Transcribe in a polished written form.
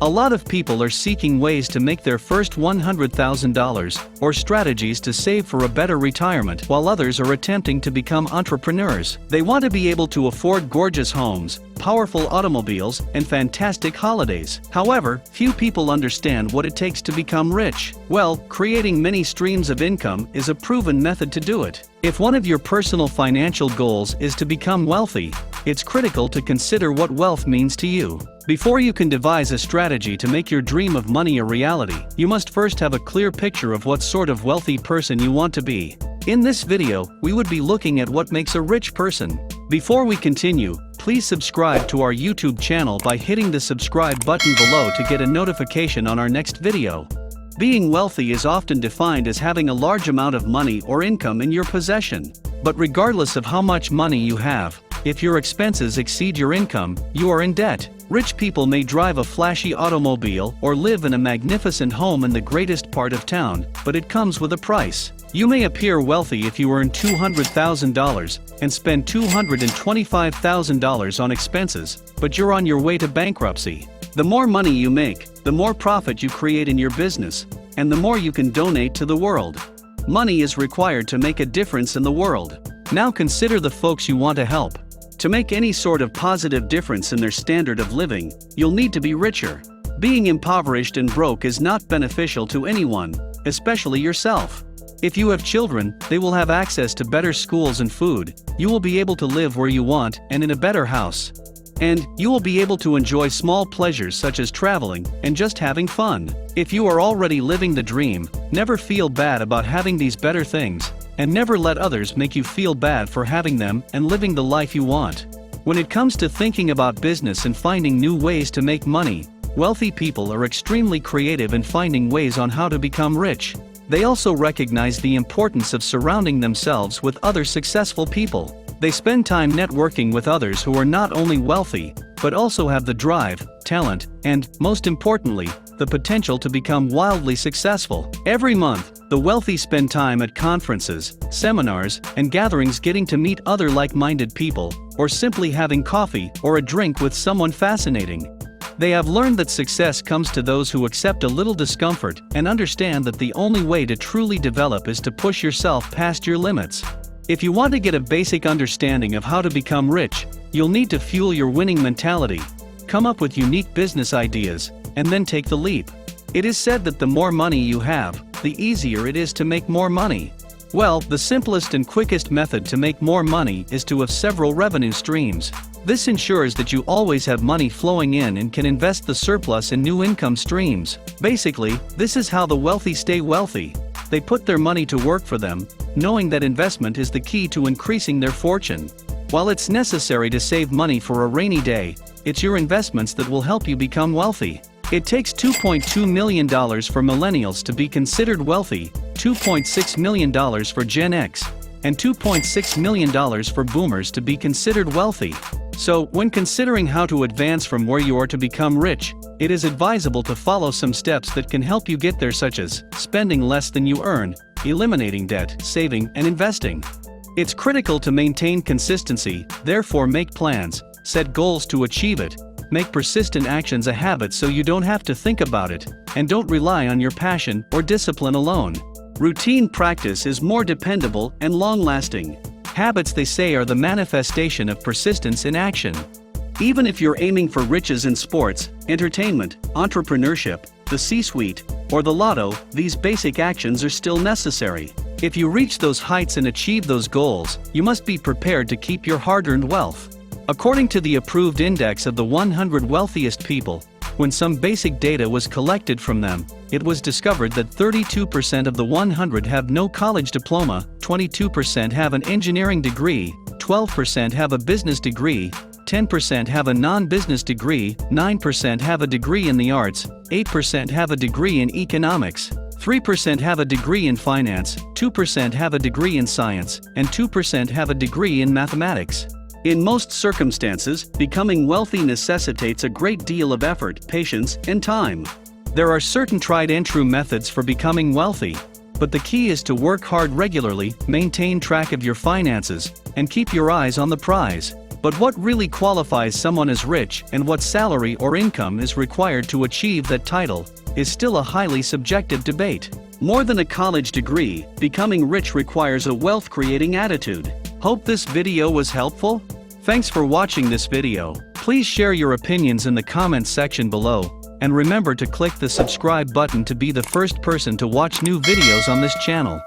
A lot of people are seeking ways to make their first $100,000 or strategies to save for a better retirement, while others are attempting to become entrepreneurs. They want to be able to afford gorgeous homes, powerful automobiles, and fantastic holidays. However, few people understand what it takes to become rich. Well, creating many streams of income is a proven method to do it. If one of your personal financial goals is to become wealthy, it's critical to consider what wealth means to you. Before you can devise a strategy to make your dream of money a reality, you must first have a clear picture of what sort of wealthy person you want to be. In this video, we would be looking at what makes a rich person. Before we continue, please subscribe to our YouTube channel by hitting the subscribe button below to get a notification on our next video. Being wealthy is often defined as having a large amount of money or income in your possession. But regardless of how much money you have, if your expenses exceed your income, you are in debt. Rich people may drive a flashy automobile or live in a magnificent home in the greatest part of town, but it comes with a price. You may appear wealthy if you earn $200,000 and spend $225,000 on expenses, but you're on your way to bankruptcy. The more money you make, the more profit you create in your business, and the more you can donate to the world. Money is required to make a difference in the world. Now consider the folks you want to help. To make any sort of positive difference in their standard of living, you'll need to be richer. Being impoverished and broke is not beneficial to anyone, especially yourself. If you have children, they will have access to better schools and food, you will be able to live where you want and in a better house. And you will be able to enjoy small pleasures such as traveling and just having fun. If you are already living the dream, never feel bad about having these better things, and never let others make you feel bad for having them and living the life you want. When it comes to thinking about business and finding new ways to make money, wealthy people are extremely creative in finding ways on how to become rich. They also recognize the importance of surrounding themselves with other successful people. They spend time networking with others who are not only wealthy, but also have the drive, talent, and, most importantly, the potential to become wildly successful. Every month, the wealthy spend time at conferences, seminars, and gatherings getting to meet other like-minded people, or simply having coffee or a drink with someone fascinating. They have learned that success comes to those who accept a little discomfort and understand that the only way to truly develop is to push yourself past your limits. If you want to get a basic understanding of how to become rich, you'll need to fuel your winning mentality, come up with unique business ideas, and then take the leap. It is said that the more money you have, the easier it is to make more money. Well, the simplest and quickest method to make more money is to have several revenue streams. This ensures that you always have money flowing in and can invest the surplus in new income streams. Basically, this is how the wealthy stay wealthy. They put their money to work for them, knowing that investment is the key to increasing their fortune. While it's necessary to save money for a rainy day, it's your investments that will help you become wealthy. It takes $2.2 million for millennials to be considered wealthy, $2.6 million for Gen X, and $2.6 million for boomers to be considered wealthy. So, when considering how to advance from where you are to become rich, it is advisable to follow some steps that can help you get there, such as spending less than you earn, eliminating debt, saving, and investing. It's critical to maintain consistency, therefore make plans, set goals to achieve it, make persistent actions a habit so you don't have to think about it, and don't rely on your passion or discipline alone. Routine practice is more dependable and long-lasting. Habits, they say, are the manifestation of persistence in action. Even if you're aiming for riches in sports, entertainment, entrepreneurship, the C-suite, or the lotto, these basic actions are still necessary. If you reach those heights and achieve those goals, you must be prepared to keep your hard-earned wealth. According to the approved index of the 100 wealthiest people, when some basic data was collected from them, it was discovered that 32% of the 100 have no college diploma, 22% have an engineering degree, 12% have a business degree, 10% have a non-business degree, 9% have a degree in the arts, 8% have a degree in economics, 3% have a degree in finance, 2% have a degree in science, and 2% have a degree in mathematics. In most circumstances, becoming wealthy necessitates a great deal of effort, patience, and time. There are certain tried and true methods for becoming wealthy, But the key is to work hard regularly, maintain track of your finances, and keep your eyes on the prize. But what really qualifies someone as rich and what salary or income is required to achieve that title is still a highly subjective debate. More than a college degree, becoming rich requires a wealth-creating attitude. Hope this video was helpful? Thanks for watching this video. Please share your opinions in the comments section below, and remember to click the subscribe button to be the first person to watch new videos on this channel.